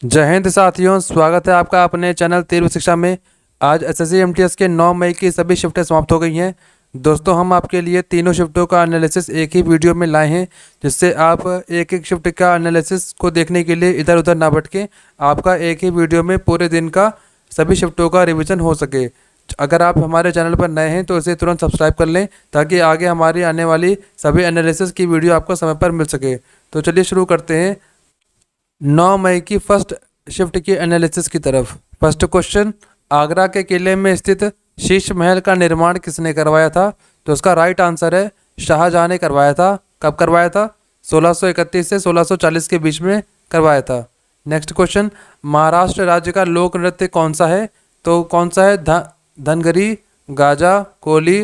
जय हिंद साथियों, स्वागत है आपका अपने चैनल तीव्र शिक्षा में। आज एसएससी एमटीएस के 9 मई की सभी शिफ्टें समाप्त हो गई हैं। दोस्तों, हम आपके लिए तीनों शिफ्टों का एनालिसिस एक ही वीडियो में लाए हैं, जिससे आप एक एक शिफ्ट का एनालिसिस को देखने के लिए इधर उधर ना भटके आपका एक ही वीडियो में पूरे दिन का सभी शिफ्टों का रिवीजन हो सके। अगर आप हमारे चैनल पर नए हैं तो इसे तुरंत सब्सक्राइब कर लें, ताकि आगे हमारी आने वाली सभी एनालिसिस की वीडियो आपको समय पर मिल सके। तो चलिए शुरू करते हैं 9 मई की फर्स्ट शिफ्ट की एनालिसिस की तरफ। फर्स्ट क्वेश्चन, आगरा के किले में स्थित शीश महल का निर्माण किसने करवाया था? तो उसका राइट आंसर है शाहजहां ने करवाया था। कब करवाया था? 1631 से 1640 के बीच में करवाया था। नेक्स्ट क्वेश्चन, महाराष्ट्र राज्य का लोक नृत्य कौन सा है? तो कौन सा है? धनगरी, गाजा, कोली,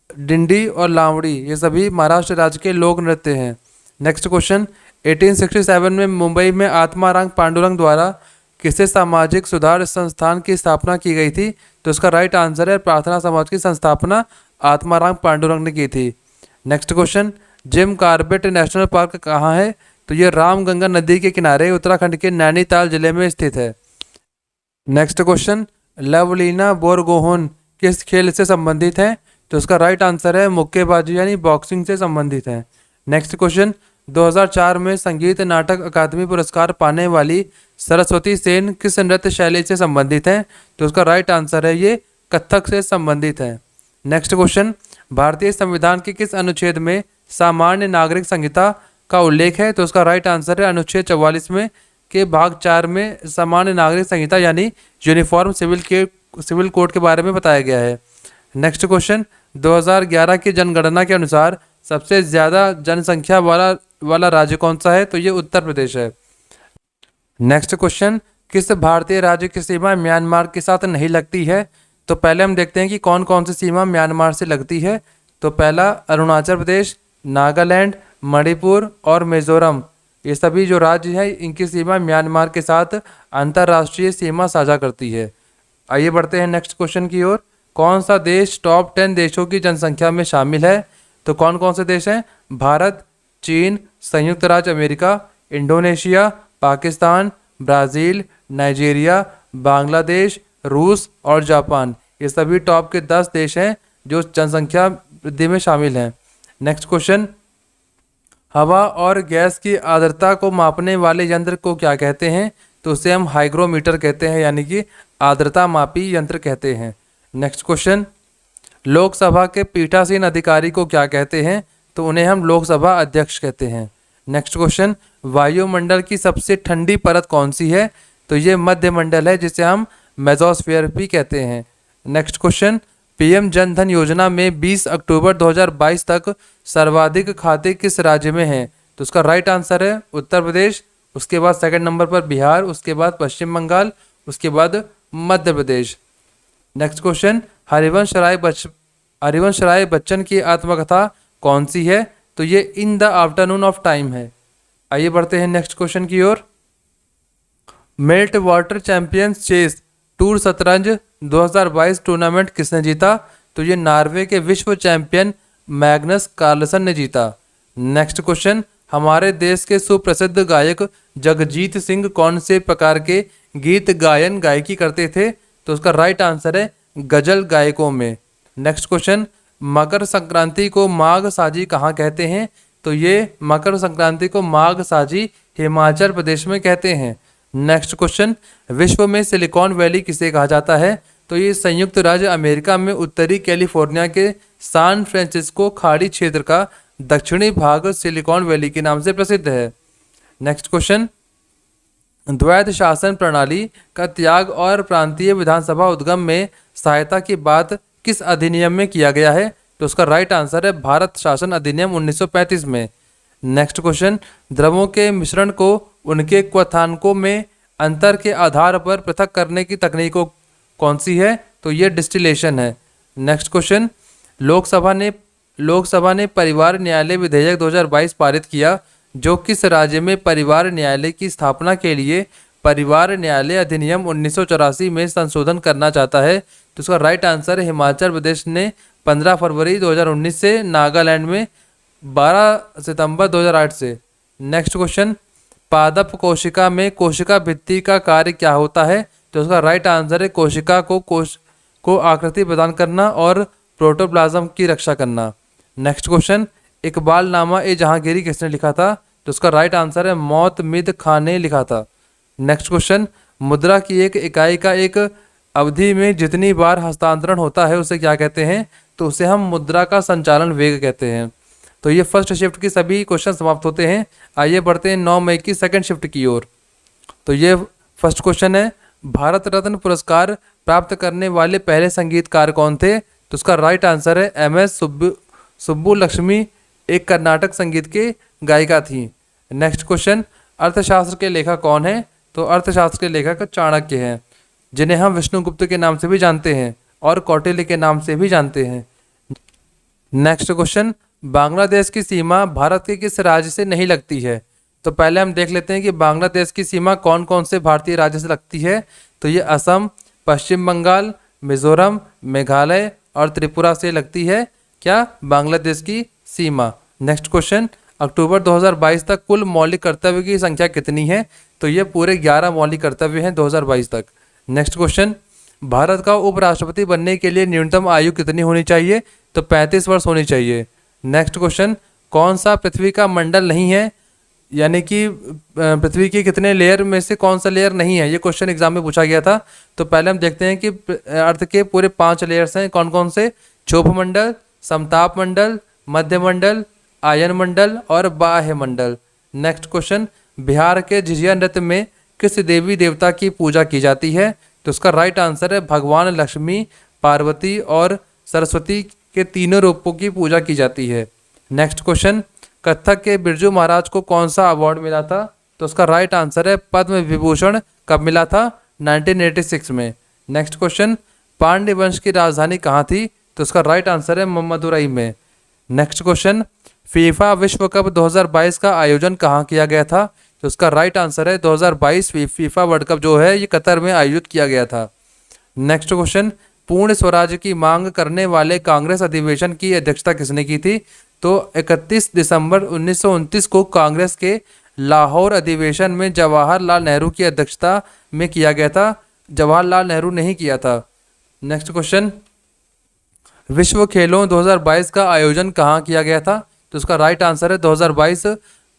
डिंडी और लावड़ी, ये सभी महाराष्ट्र राज्य के लोक नृत्य हैं। नेक्स्ट क्वेश्चन, 1867 में मुंबई में आत्माराम पांडुरंग द्वारा किसे सामाजिक सुधार संस्थान की स्थापना की गई थी? तो इसका राइट आंसर है प्रार्थना समाज की संस्थापना आत्माराम पांडुरंग ने की थी। Next question, Jim Corbett national park कहाँ है? तो ये रामगंगा नदी के किनारे उत्तराखंड के नैनीताल जिले में स्थित है। नेक्स्ट क्वेश्चन, लवलीना बोरगोहन किस खेल से संबंधित है? तो इसका राइट आंसर है मुक्केबाजी यानी बॉक्सिंग से संबंधित है। नेक्स्ट क्वेश्चन, 2004 में संगीत नाटक अकादमी पुरस्कार पाने वाली सरस्वती सेन किस नृत्य शैली से संबंधित है? तो उसका राइट आंसर है ये कथक से संबंधित है। नेक्स्ट क्वेश्चन, भारतीय संविधान के किस अनुच्छेद में सामान्य नागरिक संहिता का उल्लेख है? तो उसका राइट आंसर है अनुच्छेद 44 में के भाग 4 में सामान्य नागरिक संहिता यानी यूनिफॉर्म सिविल कोड के बारे में बताया गया है। नेक्स्ट क्वेश्चन, 2011 की जनगणना के अनुसार सबसे ज़्यादा जनसंख्या वाला राज्य कौन सा है? तो ये उत्तर प्रदेश है। नेक्स्ट क्वेश्चन, किस भारतीय राज्य की सीमा म्यांमार के साथ नहीं लगती है? तो पहले हम देखते हैं कि कौन कौन सी सीमा म्यांमार से लगती है। तो पहला अरुणाचल प्रदेश, नागालैंड, मणिपुर और मिजोरम, ये सभी जो राज्य हैं इनकी सीमा म्यांमार के साथ अंतर्राष्ट्रीय सीमा साझा करती है। आइए बढ़ते हैं नेक्स्ट क्वेश्चन की ओर। कौन सा देश टॉप 10 देशों की जनसंख्या में शामिल है? तो कौन कौन से देश हैं? भारत, चीन, संयुक्त राज्य America, Indonesia, Pakistan, Brazil, Nigeria, Bangladesh, रूस और जापान, ये सभी टॉप के 10 देश हैं जो जनसंख्या वृद्धि में शामिल हैं। नेक्स्ट क्वेश्चन, हवा और गैस की आर्द्रता को मापने वाले यंत्र को क्या कहते हैं? तो उसे हम हाइग्रोमीटर कहते हैं, यानी कि आर्द्रता मापी यंत्र कहते हैं। नेक्स्ट क्वेश्चन, लोकसभा के पीठासीन अधिकारी को क्या कहते हैं? तो उन्हें हम लोकसभा अध्यक्ष कहते हैं। नेक्स्ट क्वेश्चन, वायुमंडल की सबसे ठंडी परत कौन सी है? तो ये मध्यमंडल है, जिसे हम मेसोस्फीयर भी कहते हैं। Next question, PM Jan Dhan योजना में 20 अक्टूबर 2022 तक सर्वाधिक खाते किस राज्य में हैं? तो उसका राइट आंसर है उत्तर प्रदेश, उसके बाद सेकंड नंबर पर बिहार, उसके बाद पश्चिम बंगाल, उसके बाद मध्य प्रदेश। नेक्स्ट क्वेश्चन, हरिवंश राय बच्चन की आत्मकथा कौन सी है? तो ये in the afternoon of time है। आइए बढ़ते हैं नेक्स्ट क्वेश्चन की ओर। Meltwater champions chess tour शतरंज 2022 टूर्नामेंट किसने जीता? तो ये नॉर्वे के विश्व चैंपियन मैग्नस कार्लसन ने जीता। नेक्स्ट क्वेश्चन, हमारे देश के सुप्रसिद्ध गायक जगजीत सिंह कौन से प्रकार के गीत गायकी करते थे? तो उसका राइट आंसर है गजल गायकों में। नेक्स्ट क्वेश्चन, मकर संक्रांति को माघ साजी कहाँ कहते हैं? तो ये मकर संक्रांति को माघ साजी हिमाचल प्रदेश में कहते हैं। नेक्स्ट क्वेश्चन, विश्व में सिलिकॉन वैली किसे कहा जाता है? तो ये संयुक्त राज्य अमेरिका में उत्तरी कैलिफोर्निया के सैन फ्रांसिस्को खाड़ी क्षेत्र का दक्षिणी भाग सिलिकॉन वैली के नाम से प्रसिद्ध है। नेक्स्ट क्वेश्चन, द्वैध शासन प्रणाली का त्याग और प्रांतीय विधानसभा उद्गम में सहायता की बात किस अधिनियम में किया गया है? तो उसका राइट आंसर है भारत शासन अधिनियम 1935 में। नेक्स्ट क्वेश्चन, द्रवों के मिश्रण को उनके क्वथनांकों में अंतर के आधार पर पृथक करने की तकनीक कौन सी है? तो ये डिस्टिलेशन है। नेक्स्ट क्वेश्चन, लोकसभा ने परिवार न्यायालय विधेयक 2022 पारित किया, जो किस राज्य में परिवार न्यायालय की स्थापना के लिए परिवार न्यायालय अधिनियम 1984 में संशोधन करना चाहता है? तो उसका राइट आंसर है हिमाचल प्रदेश ने 15 फरवरी 2019 से, नागालैंड में 12 सितंबर 2008 से। नेक्स्ट क्वेश्चन, पादप कोशिका में कोशिका भित्ति का कार्य क्या होता है? तो उसका राइट आंसर है कोशिका को आकृति प्रदान करना और प्रोटोप्लाज्म की रक्षा करना। नेक्स्ट क्वेश्चन, इकबालनामा ए जहांगीरी किसने लिखा था? तो उसका राइट आंसर है मोतमिद खान ने लिखा था। नेक्स्ट क्वेश्चन, मुद्रा की एक इकाई का एक अवधि में जितनी बार हस्तांतरण होता है उसे क्या कहते हैं? तो उसे हम मुद्रा का संचालन वेग कहते हैं। तो ये फर्स्ट शिफ्ट की सभी क्वेश्चन समाप्त होते हैं। आइए बढ़ते हैं 9 मई की सेकंड शिफ्ट की ओर। तो ये फर्स्ट क्वेश्चन है, भारत रत्न पुरस्कार प्राप्त करने वाले पहले संगीतकार कौन थे? तो उसका राइट आंसर है MS सुब्बुलक्ष्मी, एक कर्नाटक संगीत के गायिका थी। नेक्स्ट क्वेश्चन, अर्थशास्त्र के लेखक कौन है? तो अर्थशास्त्र के लेखक चाणक्य हैं, जिन्हें हम विष्णुगुप्त के नाम से भी जानते हैं और कौटिल्य के नाम से भी जानते हैं। नेक्स्ट क्वेश्चन, बांग्लादेश की सीमा भारत के किस राज्य से नहीं लगती है? तो पहले हम देख लेते हैं कि बांग्लादेश की सीमा कौन कौन से भारतीय राज्य से लगती है। तो ये असम, पश्चिम बंगाल, मिजोरम, मेघालय और त्रिपुरा से लगती है क्या? बांग्लादेश की सीमा। नेक्स्ट क्वेश्चन, अक्टूबर 2022 तक कुल मौलिक कर्तव्य की संख्या कितनी है? तो ये पूरे 11 मौलिक कर्तव्य हैं 2022 तक। नेक्स्ट क्वेश्चन, भारत का उपराष्ट्रपति बनने के लिए न्यूनतम आयु कितनी होनी चाहिए? तो 35 वर्ष होनी चाहिए। नेक्स्ट क्वेश्चन, कौन सा पृथ्वी का मंडल नहीं है? यानी कि पृथ्वी के कितने लेयर में से कौन सा लेयर नहीं है? ये क्वेश्चन एग्जाम में पूछा गया था। तो पहले हम देखते हैं कि अर्थ के पूरे 5 लेयर्स हैं, कौन कौन से? क्षोभ मंडल, समताप मंडल, मध्य मंडल, आयन मंडल और बाह्य मंडल। नेक्स्ट क्वेश्चन, बिहार के झिझिया नृत्य में किस देवी देवता की पूजा की जाती है? तो उसका राइट आंसर है भगवान लक्ष्मी, पार्वती और सरस्वती के तीनों रूपों की पूजा की जाती है। नेक्स्ट क्वेश्चन, कथक के बिरजू महाराज को कौन सा अवार्ड मिला था? तो उसका राइट आंसर है पद्म विभूषण। कब मिला था? 1986 में। नेक्स्ट क्वेश्चन, पांड्य वंश की राजधानी कहाँ थी? तो उसका राइट आंसर है मदुरई में। नेक्स्ट क्वेश्चन, फीफा विश्व कप 2022 का आयोजन कहाँ किया गया था? तो उसका राइट आंसर है 2022 फीफा वर्ल्ड कप जो है ये कतर में आयोजित किया गया था। नेक्स्ट क्वेश्चन, पूर्ण स्वराज की मांग करने वाले कांग्रेस अधिवेशन की अध्यक्षता किसने की थी? तो 31 दिसंबर 1929 को कांग्रेस के लाहौर अधिवेशन में जवाहरलाल नेहरू की अध्यक्षता में किया गया था। जवाहरलाल नेहरू ने ही किया था। नेक्स्ट क्वेश्चन, विश्व खेलों 2022 का आयोजन कहाँ किया गया था? तो उसका राइट आंसर है 2022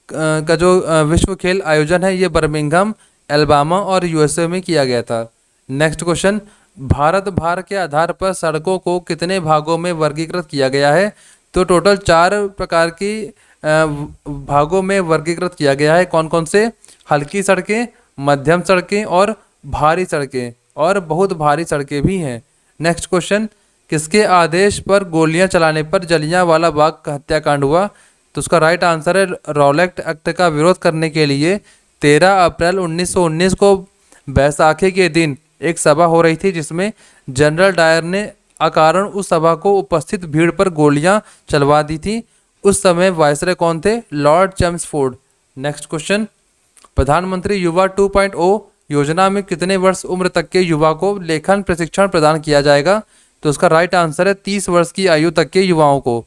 का जो विश्व खेल आयोजन है ये बर्मिंघम, एल्बामा और USA में किया गया था। नेक्स्ट क्वेश्चन, भारत भार के आधार पर सड़कों को कितने भागों में वर्गीकृत किया गया है? तो टोटल 4 प्रकार की भागों में वर्गीकृत किया गया है। कौन कौन से? हल्की सड़कें, मध्यम सड़कें और भारी सड़कें, और बहुत भारी सड़कें भी हैं। नेक्स्ट क्वेश्चन, किसके आदेश पर गोलियां चलाने पर जलियांवाला बाग का हत्याकांड हुआ? तो उसका राइट आंसर है रॉलेट एक्ट का विरोध करने के लिए 13 अप्रैल 1919 को बैसाखी के दिन एक सभा हो रही थी, जिसमें जनरल डायर ने अकारण उस सभा को उपस्थित भीड़ पर गोलियां चलवा दी थी। उस समय वायसराय कौन थे? Lord Chelmsford. नेक्स्ट क्वेश्चन, प्रधानमंत्री युवा 2.0 योजना में कितने वर्ष उम्र तक के युवा को लेखन प्रशिक्षण प्रदान किया जाएगा? तो उसका राइट आंसर है 30 वर्ष की आयु तक के युवाओं को।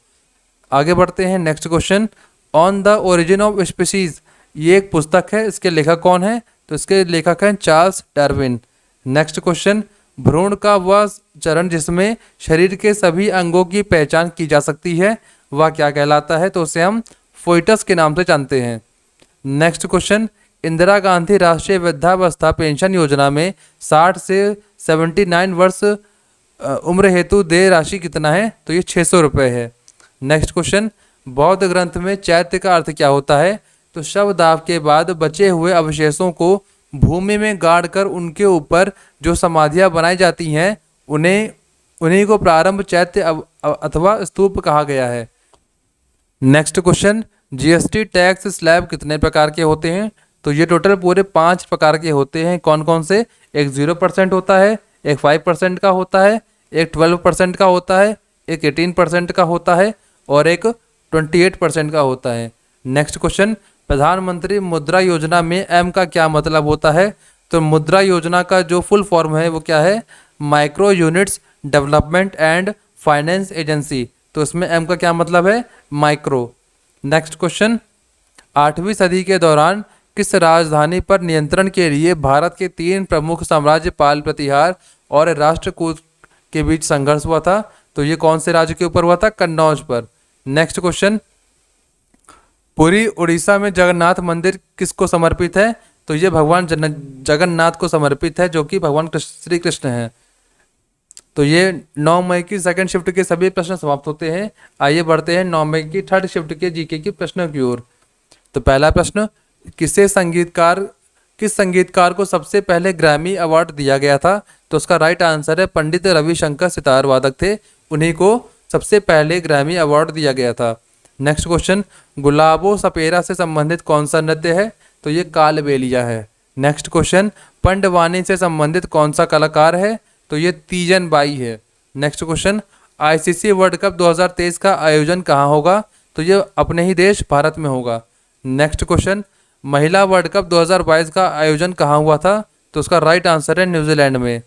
आगे बढ़ते हैं। Next question, on the origin of species ये एक पुस्तक है, इसके लेखक कौन है? तो इसके लेखक हैं चार्ल्स डार्विन। नेक्स्ट क्वेश्चन, भ्रूण का वह चरण जिसमें शरीर के सभी अंगों की पहचान की जा सकती है वह क्या कहलाता है? तो उसे हम फोइटस के नाम से जानते हैं। नेक्स्ट क्वेश्चन, इंदिरा गांधी राष्ट्रीय वृद्धावस्था पेंशन योजना में 60 से 79 वर्ष उम्र हेतु देय राशि कितना है? तो ये 600 रुपये है। नेक्स्ट क्वेश्चन, बौद्ध ग्रंथ में चैत्य का अर्थ क्या होता है? तो शवदाह के बाद बचे हुए अवशेषों को भूमि में गाड़कर उनके ऊपर जो समाधियां बनाई जाती हैं उन्हीं को प्रारंभ चैत्य अथवा स्तूप कहा गया है। Next question, GST tax slab कितने प्रकार के होते हैं? तो ये टोटल पूरे 5 प्रकार के होते हैं। कौन कौन से? एक 0% होता है, एक 5% का होता है, एक 12% का होता है, एक 18% का होता है और एक 28% का होता है। नेक्स्ट क्वेश्चन, प्रधानमंत्री मुद्रा योजना में M का क्या मतलब होता है? तो मुद्रा योजना का जो फुल फॉर्म है वो क्या है? Micro units development and finance agency. तो इसमें M का क्या मतलब है? माइक्रो। नेक्स्ट क्वेश्चन, 8वीं सदी के दौरान किस राजधानी पर नियंत्रण के लिए भारत के 3 प्रमुख साम्राज्य पाल प्रतिहार और राष्ट्रकूट के बीच संघर्ष हुआ था? तो ये कौन से राज्य के ऊपर हुआ था? कन्नौज पर। नेक्स्ट क्वेश्चन, पुरी उड़ीसा में जगन्नाथ मंदिर किसको समर्पित है? तो ये भगवान जगन्नाथ को समर्पित है, जो कि भगवान श्री कृष्ण हैं। तो ये 9 मई की सेकंड शिफ्ट के सभी प्रश्न समाप्त होते हैं। आइए बढ़ते हैं 9 मई की थर्ड शिफ्ट के जीके की प्रश्नों की ओर। तो पहला प्रश्न, किस संगीतकार को सबसे पहले ग्रैमी अवार्ड दिया गया था? तो उसका राइट आंसर है पंडित रविशंकर सितार वादक थे, उन्हीं को सबसे पहले ग्रैमी अवार्ड दिया गया था। नेक्स्ट क्वेश्चन, गुलाबो सपेरा से संबंधित कौन सा नृत्य है? तो ये कालबेलिया है। नेक्स्ट क्वेश्चन, पंडवानी से संबंधित कौन सा कलाकार है? तो ये तीजन बाई है। Next question, ICC world cup 2023 का आयोजन कहाँ होगा? तो ये अपने ही देश भारत में होगा। नेक्स्ट क्वेश्चन, महिला वर्ल्ड कप 2022 का आयोजन कहाँ हुआ था? तो उसका राइट आंसर है न्यूजीलैंड में।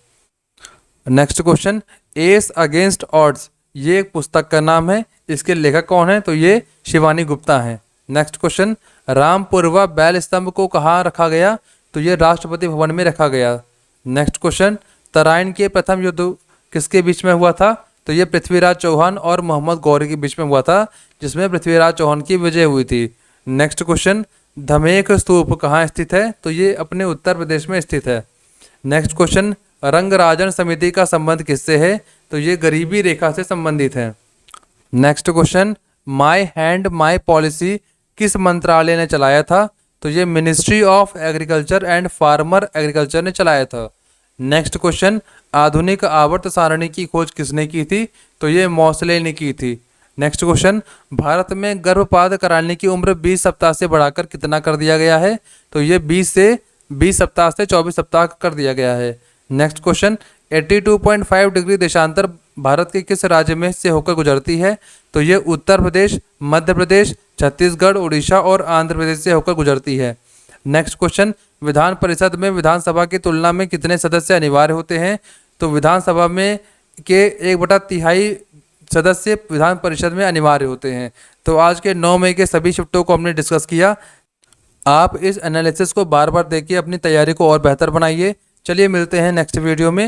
Next question, S against odds ये एक पुस्तक का नाम है, इसके लेखक कौन है? तो ये शिवानी गुप्ता हैं। नेक्स्ट क्वेश्चन, रामपुरवा बैल स्तंभ को कहाँ रखा गया? तो ये राष्ट्रपति भवन में रखा गया। नेक्स्ट क्वेश्चन, तराइन के प्रथम युद्ध किसके बीच में हुआ था? तो ये पृथ्वीराज चौहान और मोहम्मद गौरी के बीच में हुआ था, जिसमें पृथ्वीराज चौहान की विजय हुई थी। नेक्स्ट क्वेश्चन, धमेख स्तूप कहाँ स्थित है? तो ये अपने उत्तर प्रदेश में स्थित है। नेक्स्ट क्वेश्चन, रंगराजन समिति का संबंध किससे है? तो ये गरीबी रेखा से संबंधित है। Next question, my hand my policy किस मंत्रालय ने चलाया था? तो ये ministry of agriculture and farmer agriculture ने चलाया था। नेक्स्ट क्वेश्चन, आधुनिक आवर्त सारणी की खोज किसने की थी? तो ये मौसले ने की थी। नेक्स्ट क्वेश्चन, भारत में गर्भपात कराने की उम्र 20 सप्ताह से बढ़ाकर कितना कर दिया गया है? तो ये 20 सप्ताह से 24 सप्ताह कर दिया गया है। नेक्स्ट क्वेश्चन, 82.5 डिग्री देशांतर भारत के किस राज्य में से होकर गुजरती है? तो ये उत्तर प्रदेश, मध्य प्रदेश, छत्तीसगढ़, उड़ीसा और आंध्र प्रदेश से होकर गुजरती है। नेक्स्ट क्वेश्चन, विधान परिषद में विधानसभा की तुलना में कितने सदस्य अनिवार्य होते हैं? तो विधानसभा में के 1/3 सदस्य विधान परिषद में अनिवार्य होते हैं। तो आज के 9 मई के सभी शिफ्टों को हमने डिस्कस किया। आप इस एनालिसिस को बार बार देखिए, अपनी तैयारी को और बेहतर बनाइए। चलिए मिलते हैं नेक्स्ट वीडियो में।